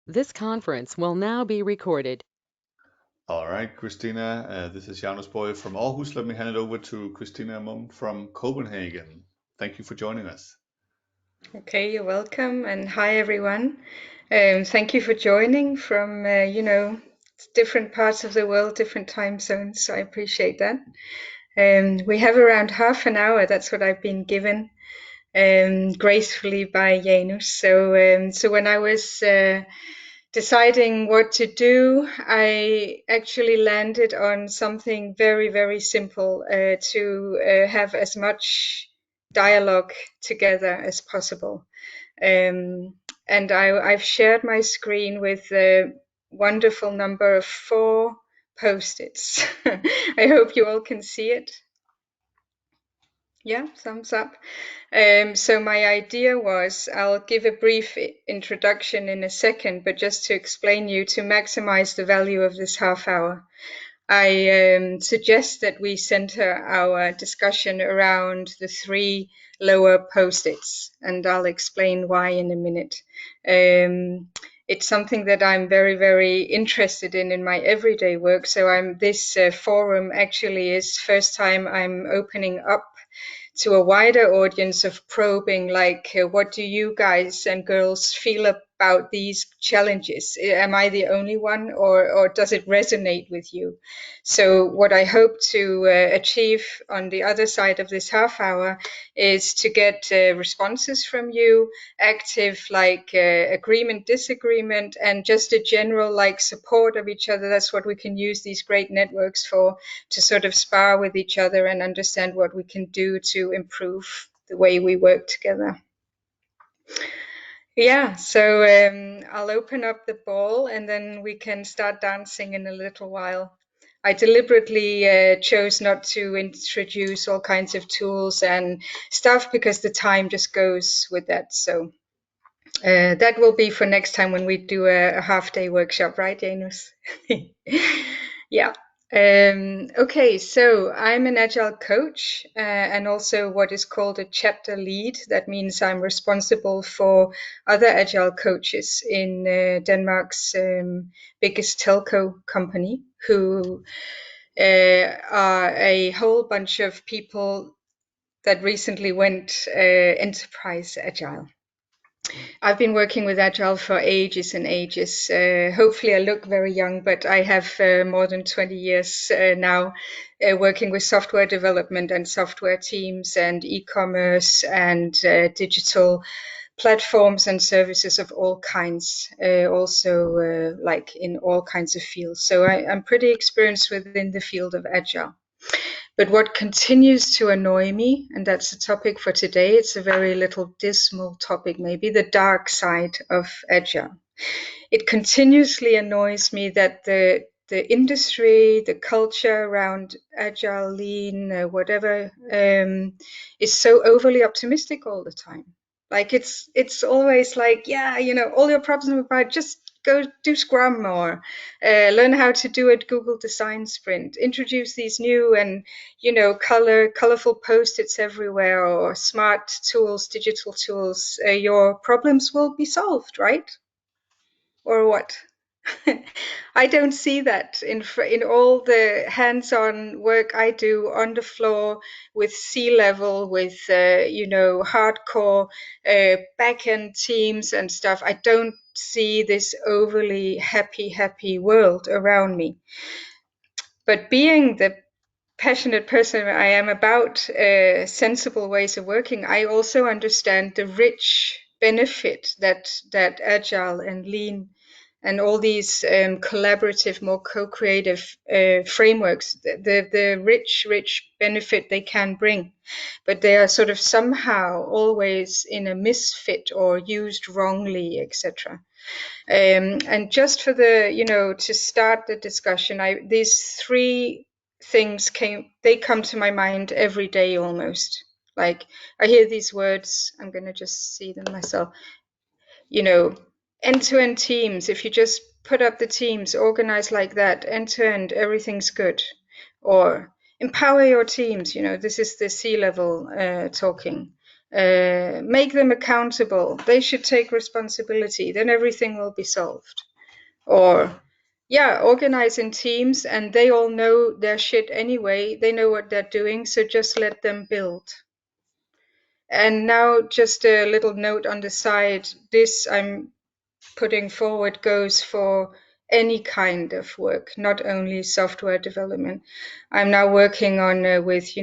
This conference will now be recorded. All right, Christina, this is Janus Boy from Aarhus. Let me hand it over to Christina Mumm from Copenhagen. Thank you for joining us. Okay, you're welcome, and hi everyone. Thank you for joining from different parts of the world, different time zones. So I appreciate that. We have around half an hour. That's what I've been given gracefully by Janus. So when I was deciding what to do, I actually landed on something very, very simple to have as much dialogue together as possible. And I've shared my screen with a wonderful number of 4 post-its. I hope you all can see it. Yeah, thumbs up. So my idea was, I'll give a brief introduction in a second, but just to explain you, to maximize the value of this half hour, I suggest that we center our discussion around the 3 lower post-its, and I'll explain why in a minute. It's something that I'm very, very interested in my everyday work. So this forum actually is first time I'm opening up to a wider audience of probing, like, what do you guys and girls feel about these challenges? Am I the only one, or does it resonate with you? So what I hope to achieve on the other side of this half hour is to get responses from you, active, like, agreement, disagreement, and just a general, like, support of each other. That's what we can use these great networks for, to sort of spar with each other and understand what we can do to improve the way we work together. Yeah, so I'll open up the ball and then we can start dancing in a little while. I deliberately chose not to introduce all kinds of tools and stuff because the time just goes with that. So that will be for next time when we do a half-day workshop, right, Janus? Yeah. Okay, so I'm an agile coach and also what is called a chapter lead. That means I'm responsible for other agile coaches in Denmark's biggest telco company, who are a whole bunch of people that recently went enterprise agile. I've been working with Agile for ages and ages. Hopefully, I look very young, but I have more than 20 years now working with software development and software teams and e-commerce and digital platforms and services of all kinds, also like in all kinds of fields. So I'm pretty experienced within the field of Agile. But what continues to annoy me, and that's the topic for today, it's a very little dismal topic, maybe, the dark side of Agile. It continuously annoys me that the industry, the culture around Agile, Lean, whatever, is so overly optimistic all the time. Like it's always like, yeah, all your problems are about, just go do Scrum, or learn how to do a Google Design Sprint. Introduce these new and colorful post-its everywhere, or smart tools, digital tools. Your problems will be solved, right? Or what? I don't see that in all the hands-on work I do on the floor with C-level, with hardcore back-end teams and stuff. I don't see this overly happy world around me. But being the passionate person I am about sensible ways of working, I also understand the rich benefit that agile and lean and all these collaborative, more co-creative frameworks, the rich benefit they can bring. But they are sort of somehow always in a misfit or used wrongly, etc. And just for to start the discussion, these 3 things come to my mind every day almost. Like, I hear these words, I'm going to just see them myself. End-to-end teams, if you just put up the teams, organize like that, end-to-end, everything's good. Or empower your teams, this is the C-level talking. make them accountable. They should take responsibility. Then everything will be solved. Or, yeah, organize in teams and they all know their shit anyway. They know what they're doing, so just let them build. And now just a little note on the side. This I'm putting forward goes for any kind of work, not only software development. I'm now working on with,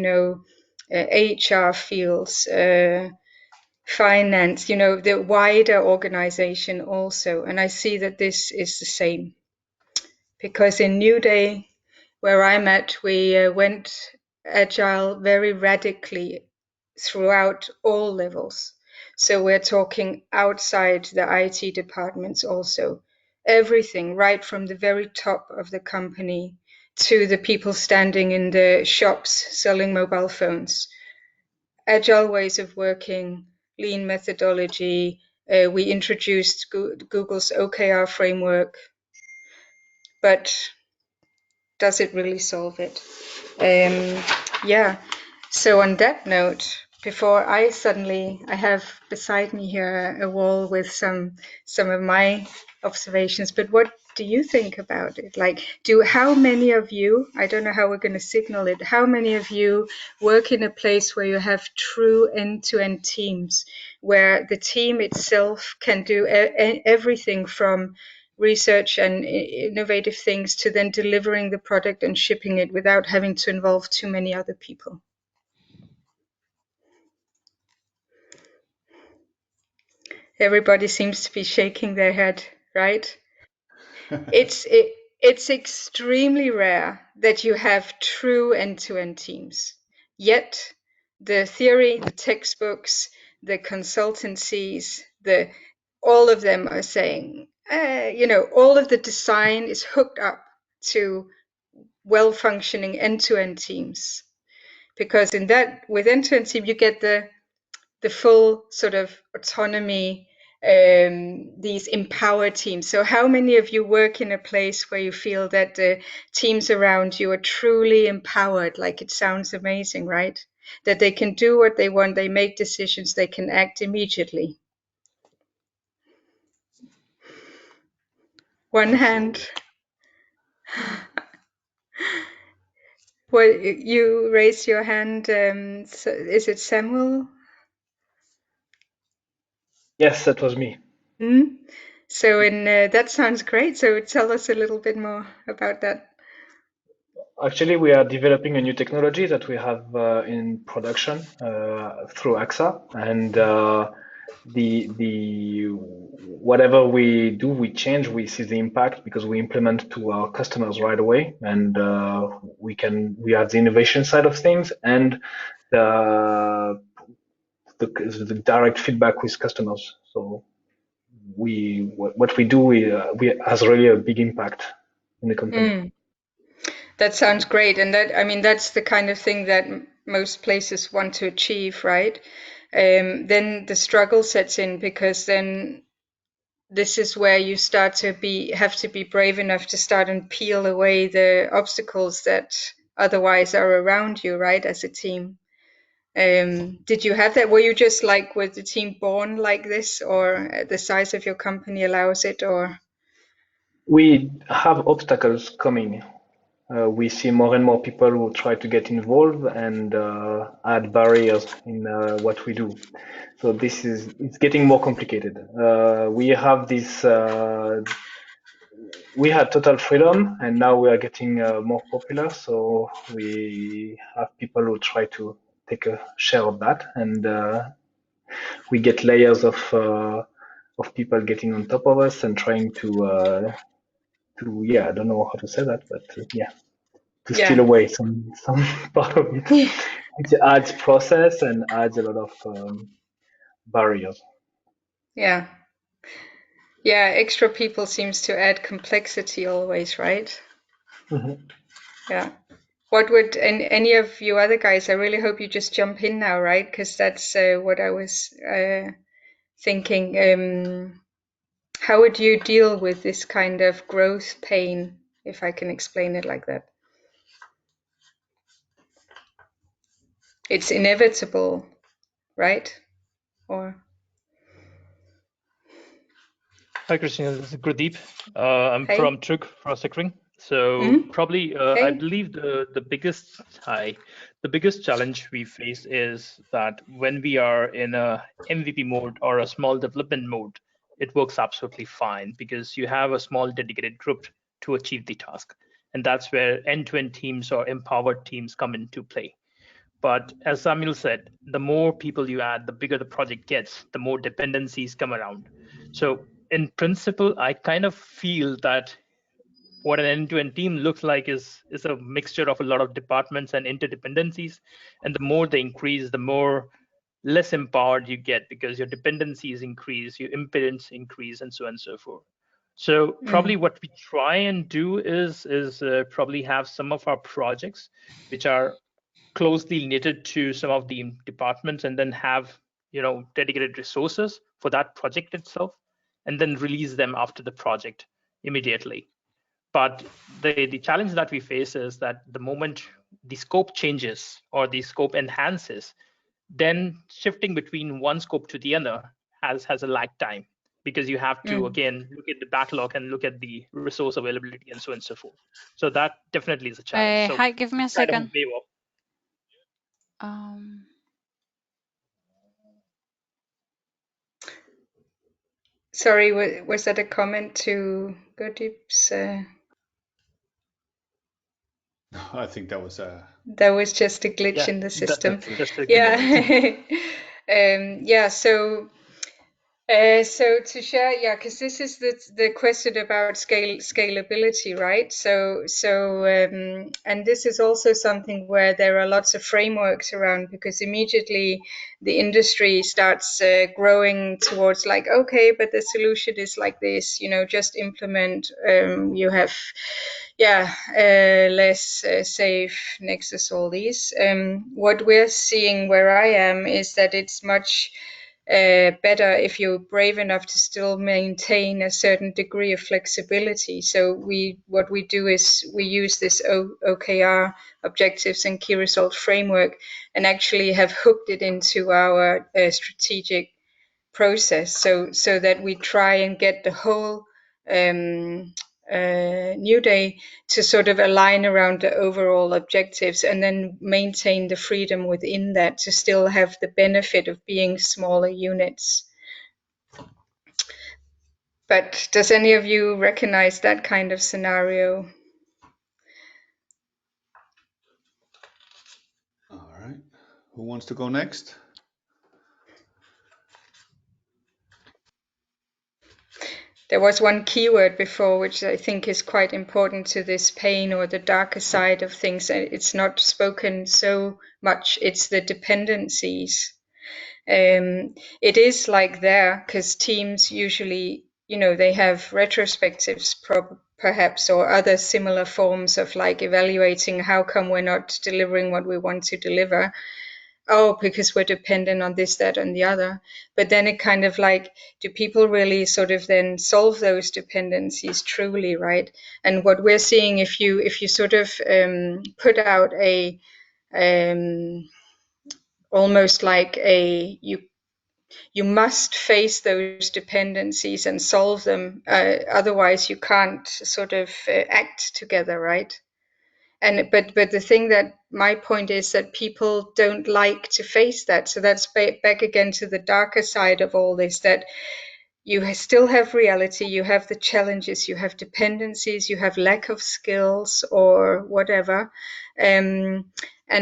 HR fields, finance, the wider organization also. And I see that this is the same. Because in Nuuday, where I'm at, we went agile very radically throughout all levels. So we're talking outside the IT departments also. Everything, right from the very top of the company to the people standing in the shops selling mobile phones. Agile ways of working, lean methodology. We introduced Google's OKR framework, but does it really solve it? Yeah. So on that note, before I have beside me here a wall with some of my observations, but what do you think about it? Like, how many of you, I don't know how we're going to signal it, how many of you work in a place where you have true end-to-end teams, where the team itself can do everything from research and innovative things to then delivering the product and shipping it without having to involve too many other people? Everybody seems to be shaking their head, right? It's extremely rare that you have true end-to-end teams. Yet the theory, the textbooks, the consultancies, all of them are saying, all of the design is hooked up to well-functioning end-to-end teams. Because with end-to-end team, you get the full sort of autonomy, these empowered teams. So how many of you work in a place where you feel that the teams around you are truly empowered? Like, it sounds amazing, right? That they can do what they want, they make decisions, they can act immediately. One hand. Well, you raise your hand. So is it Samuel? Yes, that was me. Mm? So that sounds great. So tell us a little bit more about that. Actually, we are developing a new technology that we have in production through AXA, and the whatever we do, we change, we see the impact because we implement to our customers right away, and we have the innovation side of things and the direct feedback with customers. So what we do we has really a big impact in the company. Mm. That sounds great. And that's the kind of thing that most places want to achieve, right? Then the struggle sets in, because then this is where you start to have to be brave enough to start and peel away the obstacles that otherwise are around you, right? As a team. Did you have that? Were you just like, was the team born like this, or the size of your company allows it, or? We have obstacles coming. We see more and more people who try to get involved and add barriers in what we do. So it's getting more complicated. We have this, we had total freedom and now we are getting more popular. So we have people who try to take a share of that, and we get layers of people getting on top of us and trying to yeah, I don't know how to say that, but yeah, to steal Yeah. away some part of it. It adds process and adds a lot of barriers. Yeah. Yeah, extra people seems to add complexity always, right? Mm-hmm. Yeah. What would any of you other guys? I really hope you just jump in now, right? Because that's what I was thinking. How would you deal with this kind of growth pain, if I can explain it like that? It's inevitable, right? or Hi, Christina. This is Gurdeep. I'm hey? from Trug Processing. So Mm-hmm. probably, I Hey. believe the biggest challenge we face is that when we are in a MVP mode or a small development mode, it works absolutely fine because you have a small dedicated group to achieve the task, and that's where end-to-end teams or empowered teams come into play. But as Samuel said, the more people you add, the bigger the project gets, the more dependencies come around. So in principle, I kind of feel that what an end-to-end team looks like is a mixture of a lot of departments and interdependencies. And the more they increase, the more less empowered you get because your dependencies increase, your impedance increase, and so on and so forth. So probably what we try and do is probably have some of our projects which are closely knitted to some of the departments and then have dedicated resources for that project itself and then release them after the project immediately. But the challenge that we face is that the moment the scope changes or the scope enhances, then shifting between one scope to the other has a lag time because you have to again look at the backlog and look at the resource availability and so on and so forth. So that definitely is a challenge. So Hi, give me a it's kind of a second. wave up. Sorry, was that a comment to Gurdeep's? I think that was That was just a glitch Yeah, in the that, system. that's just a Yeah. glitch. Yeah. So to share, yeah, because this is the question about scalability, right? And this is also something where there are lots of frameworks around because immediately the industry starts growing towards like, okay, but the solution is like this, just implement. You have, yeah, less safe Nexus, all these. What we're seeing where I am is that it's much better if you're brave enough to still maintain a certain degree of flexibility. So what we do is we use this OKR, objectives and key result framework, and actually have hooked it into our strategic process, so that we try and get the whole Nuuday to sort of align around the overall objectives and then maintain the freedom within that to still have the benefit of being smaller units. But does any of you recognize that kind of scenario? all right. Who wants to go next? There was one keyword before which I think is quite important to this pain or the darker side of things. It's not spoken so much. It's the dependencies. It is like there because teams usually, they have retrospectives perhaps or other similar forms of like evaluating how come we're not delivering what we want to deliver. Oh, because we're dependent on this, that, and the other. But then it kind of like, do people really sort of then solve those dependencies truly, right? And what we're seeing, if you sort of put out a almost like you must face those dependencies and solve them, otherwise you can't sort of act together, right? And but the thing that my point is that people don't like to face that, so that's back again to the darker side of all this, that you still have reality, you have the challenges, you have dependencies, you have lack of skills or whatever. And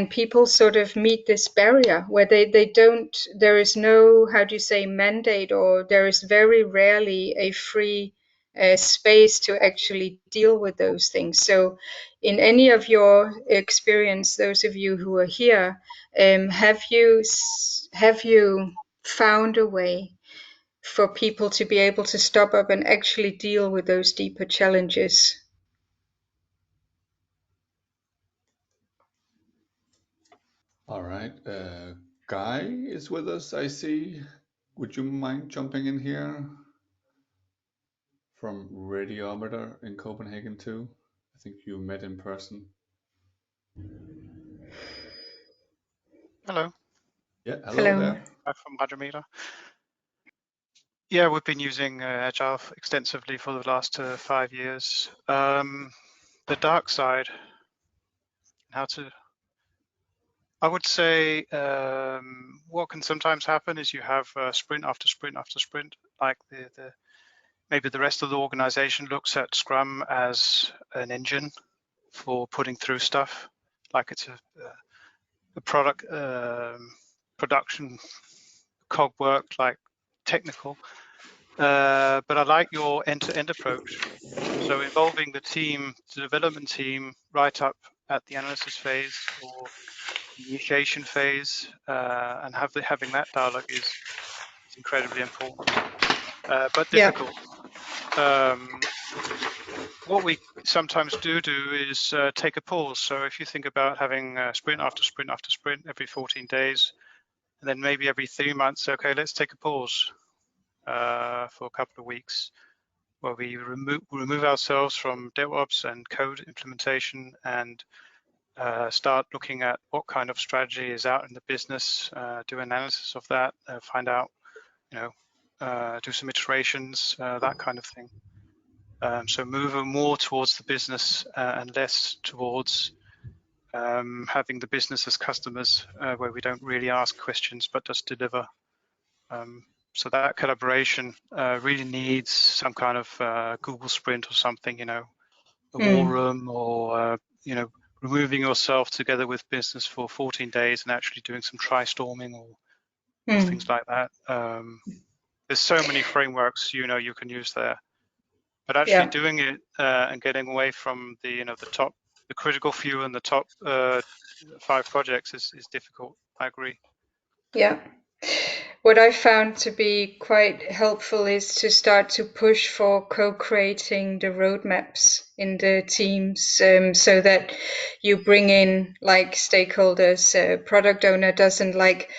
people sort of meet this barrier where they don't, there is no, how do you say, mandate, or there is very rarely a free space to actually deal with those things. So in any of your experience, those of you who are here, have you found a way for people to be able to stop up and actually deal with those deeper challenges? All right. Guy is with us, I see. Would you mind jumping in here from Radiometer in Copenhagen too? I think you met in person. Hello. Yeah, hello Hello. there. From Radiometer. Yeah, we've been using agile extensively for the last 5 years. The dark side, I would say what can sometimes happen is you have sprint after sprint after sprint, like maybe the rest of the organization looks at Scrum as an engine for putting through stuff, like it's a product production cog work, like technical. But I like your end-to-end approach. So involving the team, the development team, right up at the analysis phase or initiation phase, and having that dialogue is incredibly important, but Yeah. difficult. What we sometimes do is take a pause. So if you think about having sprint after sprint after sprint every 14 days, and then maybe every 3 months, okay, let's take a pause for a couple of weeks, where we remove ourselves from DevOps and code implementation and start looking at what kind of strategy is out in the business, do analysis of that, find out, do some iterations, that kind of thing. So move more towards the business and less towards having the business as customers, where we don't really ask questions but just deliver. So that collaboration really needs some kind of Google Sprint or something, a war room, or removing yourself together with business for 14 days and actually doing some tri-storming or things like that. There's so many frameworks you can use there, but actually doing it and getting away from the the critical few and the top 5 projects is difficult. I agree. Yeah. What I found to be quite helpful is to start to push for co-creating the roadmaps in the teams, so that you bring in like stakeholders. Product owner doesn't like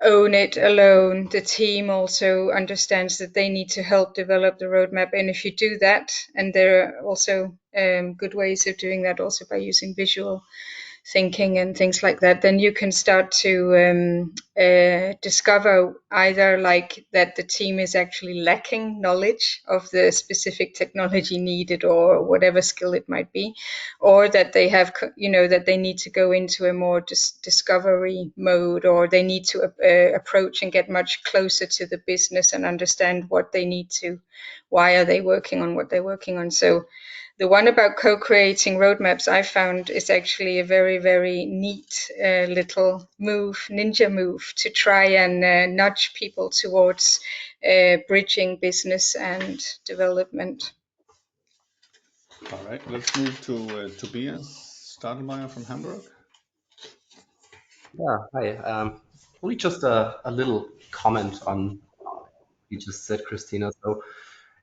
own it alone. The team also understands that they need to help develop the roadmap. And if you do that, and there are also good ways of doing that also by using visual thinking and things like that, then you can start to discover either like that the team is actually lacking knowledge of the specific technology needed or whatever skill it might be, or that they have, that they need to go into a more discovery mode, or they need to approach and get much closer to the business and understand what they need to, why are they working on what they're working on. So the one about co-creating roadmaps I found is actually a very, very neat little ninja move to try and nudge people towards bridging business and development. All right, let's move to Tobias Stadelmeier from Hamburg. Yeah, hi. Only just a little comment on what you just said, Christina. So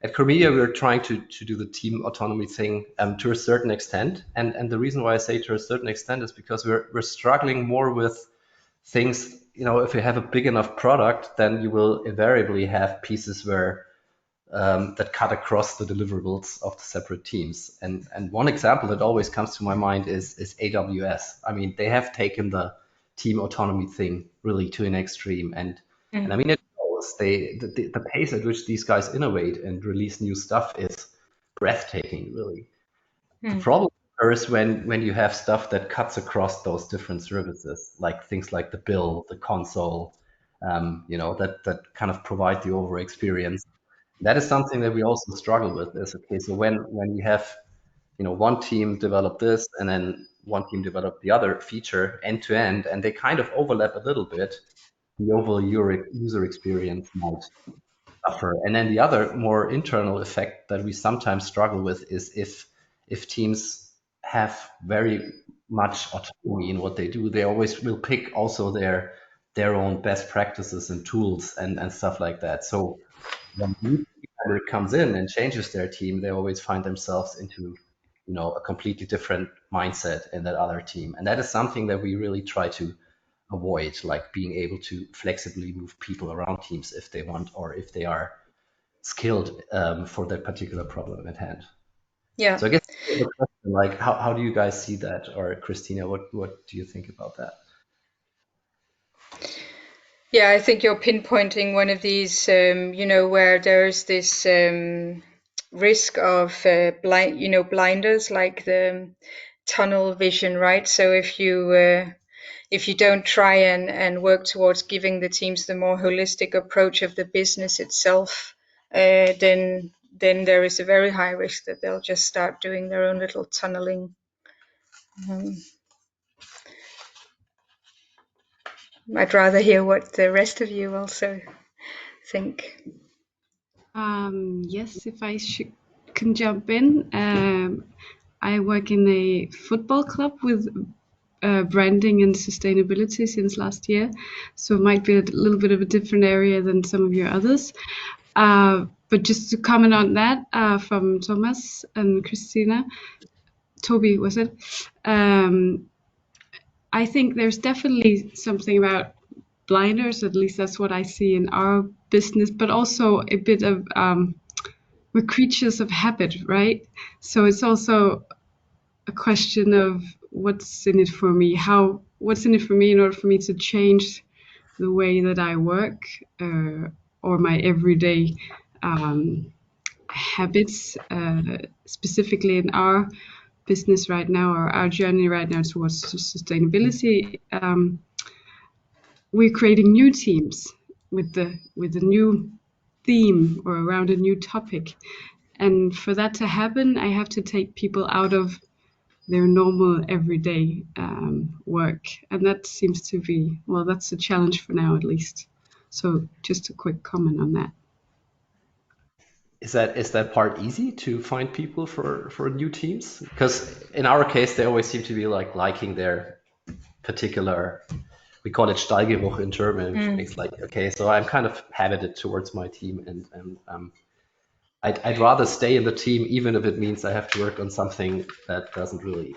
at Cormedia, we're trying to do the team autonomy thing to a certain extent. And the reason why I say to a certain extent is because we're struggling more with things, if you have a big enough product, then you will invariably have pieces where that cut across the deliverables of the separate teams. And one example that always comes to my mind is AWS. I mean, they have taken the team autonomy thing really to an extreme, and I mean it shows. The pace at which these guys innovate and release new stuff is breathtaking, really. The problem occurs when you have stuff that cuts across those different services, like things like the bill, the console, that kind of provide the over experience. That is something that we also struggle with. Is okay, so when you have one team develop this and then one team develop the other feature end to end, and they kind of overlap a little bit, the overall user experience might suffer. And then the other more internal effect that we sometimes struggle with is if teams have very much autonomy in what they do, they always will pick also their own best practices and tools and stuff like that. So when a new team member comes in and changes their team, they always find themselves into a completely different mindset in that other team. And that is something that we really try to avoid, like being able to flexibly move people around teams if they want or if they are skilled for that particular problem at hand. Yeah. So I guess the question, like, how do you guys see that? Or Christina, what do you think about that? Yeah, I think you're pinpointing one of these, where there's this risk of blinders, like the tunnel vision, right? So if you don't try and work towards giving the teams the more holistic approach of the business itself, then there is a very high risk that they'll just start doing their own little tunneling. I'd rather hear what the rest of you also think. Yes, if I can jump in. I work in a football club with branding and sustainability since last year, so it might be a little bit of a different area than some of your others. But just to comment on that, from Thomas and Christina, Toby, was it? I think there's definitely something about blinders, at least that's what I see in our business, but also a bit of we're creatures of habit, right? So it's also a question of what's in it for me, what's in it for me in order for me to change the way that I work, or my everyday habits, specifically in our business right now, or our journey right now towards sustainability. We're creating new teams with a new theme or around a new topic, and for that to happen, I have to take people out of their normal everyday work, and that seems to be, well, that's a challenge for now at least. So just a quick comment on that. Is that part easy to find people for new teams? Because in our case, they always seem to be liking their particular. We call it Stallgeruch in German, which makes okay, so I'm kind of habited towards my team, and I'd rather stay in the team even if it means I have to work on something that doesn't really,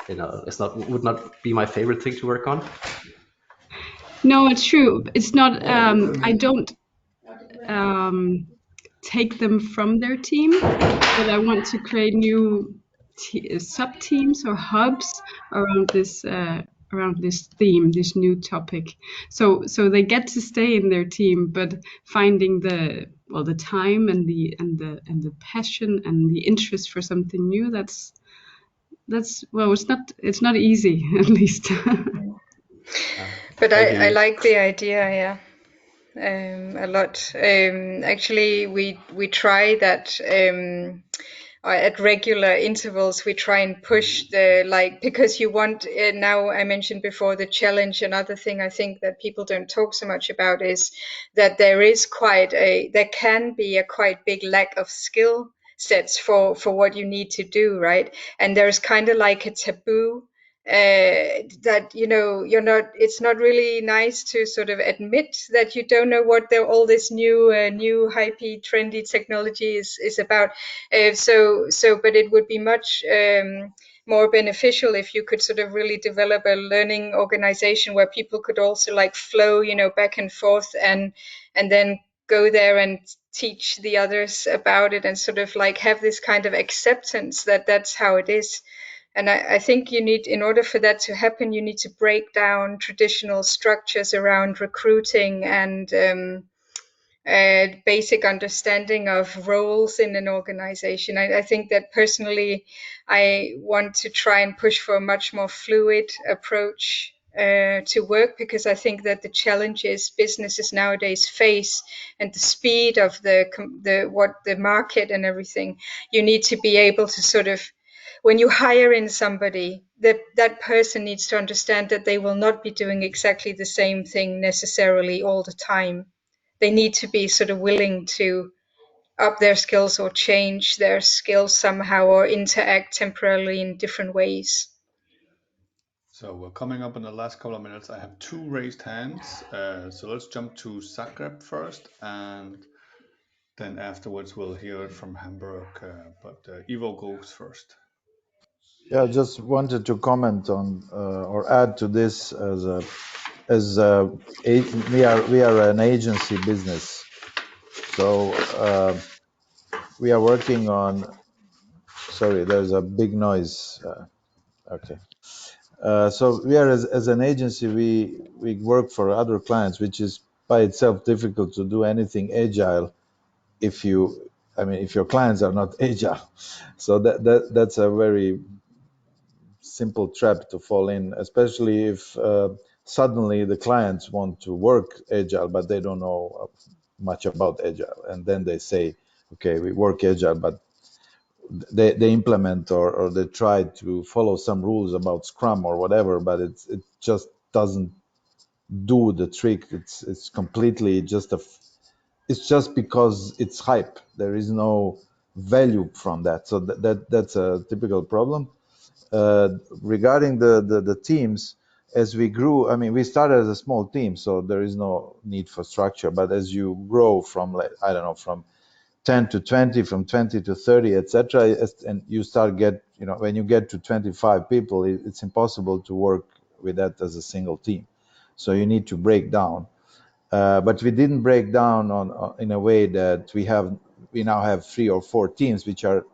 would not be my favorite thing to work on. No, it's true. It's not. I don't take them from their team, but I want to create new sub teams or hubs around this theme, this new topic. So they get to stay in their team, but finding the time and the passion and the interest for something new, that's well, it's not easy, at least. But I you. like the idea, yeah, a lot. Actually, we try that at regular intervals. We try and push because you want. Now I mentioned before the challenge. Another thing I think that people don't talk so much about is that there can be a quite big lack of skill sets for what you need to do, right? And there's kind of like a taboo that it's not really nice to sort of admit that you don't know what all this new hypey trendy technology is about. But it would be much more beneficial if you could sort of really develop a learning organization where people could also like flow, back and forth, and then go there and teach the others about it, and sort of like have this kind of acceptance that that's how it is. And I think in order for that to happen, you need to break down traditional structures around recruiting and basic understanding of roles in an organization. I think that personally, I want to try and push for a much more fluid approach to work, because I think that the challenges businesses nowadays face and the speed of the market and everything, you need to be able to sort of, when you hire in somebody, that person needs to understand that they will not be doing exactly the same thing necessarily all the time. They need to be sort of willing to up their skills or change their skills somehow, or interact temporarily in different ways. So we're coming up in the last couple of minutes. I have two raised hands. So let's jump to Zagreb first, and then afterwards we'll hear it from Hamburg. But Ivo goes first. Yeah, just wanted to comment on or add to this we are an agency business, so we are working on. Sorry, there's a big noise. Okay. So we are as an agency, we work for other clients, which is by itself difficult to do anything agile if your clients are not agile. So that's a very simple trap to fall in, especially if suddenly the clients want to work agile, but they don't know much about agile, and then they say, okay, we work agile, but they implement or they try to follow some rules about Scrum or whatever, but it just doesn't do the trick. It's completely just it's just because it's hype. There is no value from that. So that's a typical problem. Regarding the teams, as we grew, I mean, we started as a small team, so there is no need for structure. But as you grow from, like, I don't know, from 10 to 20, from 20 to 30, etc., and you start when you get to 25 people, it's impossible to work with that as a single team. So you need to break down. But we didn't break down in a way that we now have 3 or 4 teams which are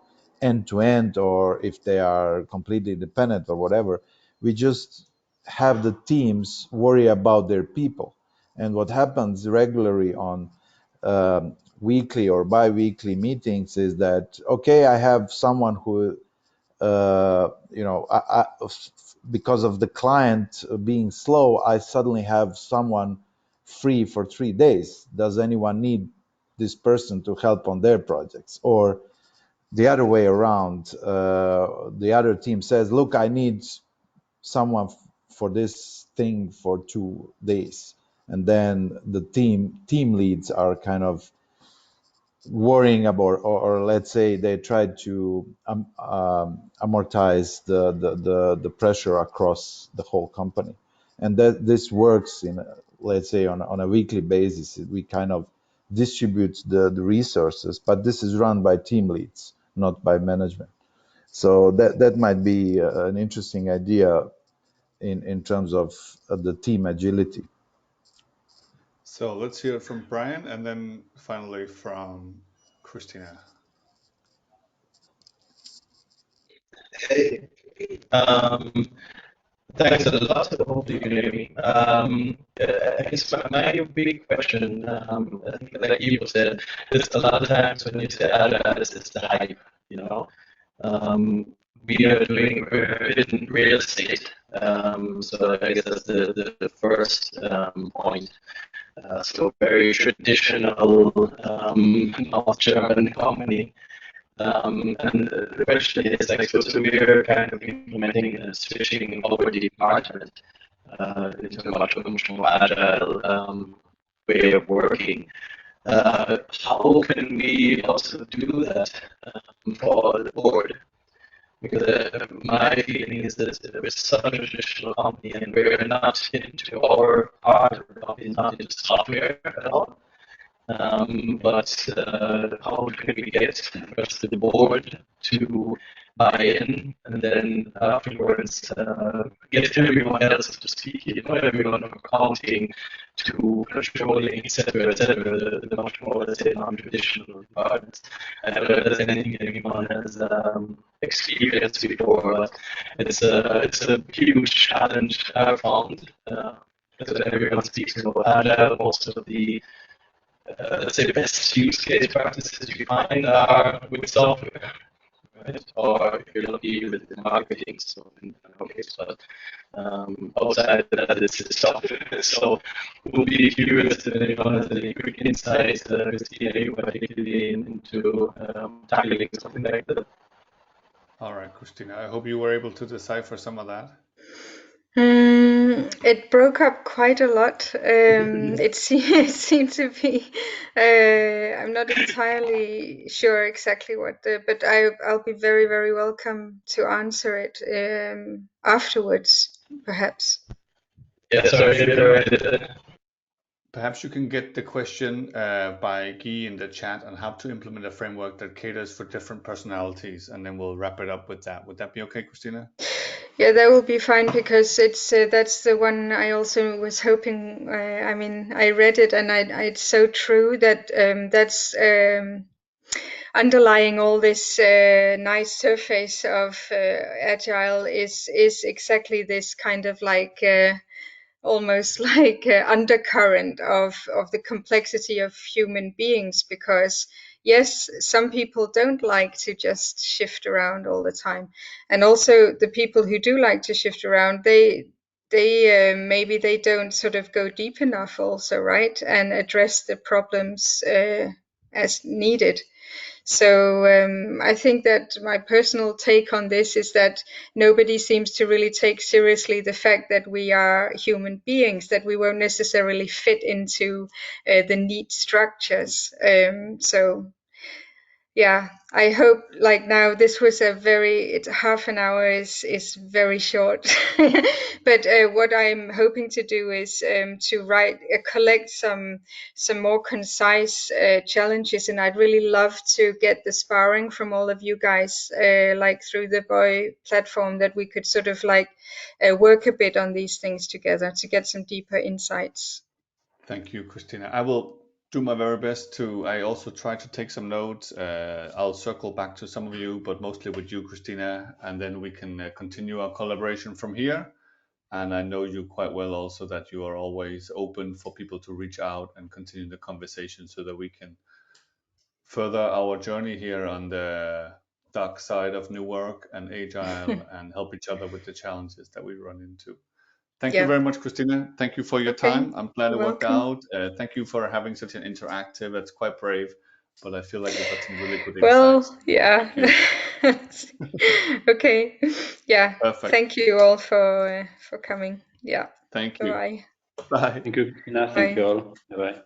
end to end, or if they are completely independent or whatever. We just have the teams worry about their people. And what happens regularly on weekly or bi-weekly meetings is that, okay, I have someone who because of the client being slow, I suddenly have someone free for 3 days. Does anyone need this person to help on their projects? Or the other way around, the other team says, look, I need someone for this thing for 2 days. And then the team leads are kind of worrying about, or let's say they try to amortize the pressure across the whole company, and that this works in, let's say, on a weekly basis. We kind of distribute the resources, but this is run by team leads, not by management. So that might be an interesting idea in terms of the team agility. So let's hear from Brian, and then finally from Christina. Hey, thanks a lot. Hope you can hear me. I guess my big question, I think like you said, is a lot of times when you say agile, it's the hype, you know. We are doing it in real estate. So I guess that's the first point. So very traditional North German company. And the question is, like, so we're kind of implementing and switching over the department into a much more agile way of working. How can we also do that for the board? Because my feeling is that we're such a traditional company and we're not into our part of the company, not into software at all. But how can we get first the board to buy in, and then afterwards get everyone else to speak, everyone from accounting to controlling, etc., the much more, let's say, non-traditional parts. I don't know if there's anything anyone has experienced before, but it's a huge challenge I've found. Because everyone speaks about agile, most of the let's say the best use case practices you find are with software, right? Or if you're lucky with marketing, so in our case, but outside of that, it's software. So we'll be curious if anyone has any quick insights, Christina, you particularly into tackling something like that. All right, Christina, I hope you were able to decipher some of that. It broke up quite a lot. It seemed to be. I'm not entirely sure exactly what but I'll be very, very welcome to answer it afterwards, perhaps. Yeah, sorry. Perhaps you can get the question by Guy in the chat on how to implement a framework that caters for different personalities, and then we'll wrap it up with that. Would that be okay, Christina? Yeah, that will be fine, because it's that's the one I also was hoping. I mean, I read it and it's so true that that's. underlying all this nice surface of agile is exactly this kind of like almost like undercurrent of the complexity of human beings, because yes, some people don't like to just shift around all the time, and also the people who do like to shift around, they maybe they don't sort of go deep enough also, right, and address the problems as needed. So I think that my personal take on this is that nobody seems to really take seriously the fact that we are human beings, that we won't necessarily fit into the neat structures. So yeah, I hope, like, now this was a very half an hour is very short, but what I'm hoping to do is to collect some more concise challenges, and I'd really love to get the sparring from all of you guys, like through the Boy platform, that we could sort of like work a bit on these things together to get some deeper insights. Thank you, Christina. I will do my very best to. I also try to take some notes. I'll circle back to some of you, but mostly with you, Christina, and then we can continue our collaboration from here. And I know you quite well also, that you are always open for people to reach out and continue the conversation, so that we can further our journey here on the dark side of new work and agile and help each other with the challenges that we run into. Thank you Yeah. very much, Christina. Thank you for your Okay. time. I'm glad it You're worked welcome. out. Thank you for having such an interactive. It's quite brave, but I feel like we got some really good insights. Well, yeah. Thank you. Okay. Yeah. Perfect. Thank you all for coming. Yeah. Thank you. Bye-bye. Bye. Thank you, Christina. Thank Bye. you all. Bye bye.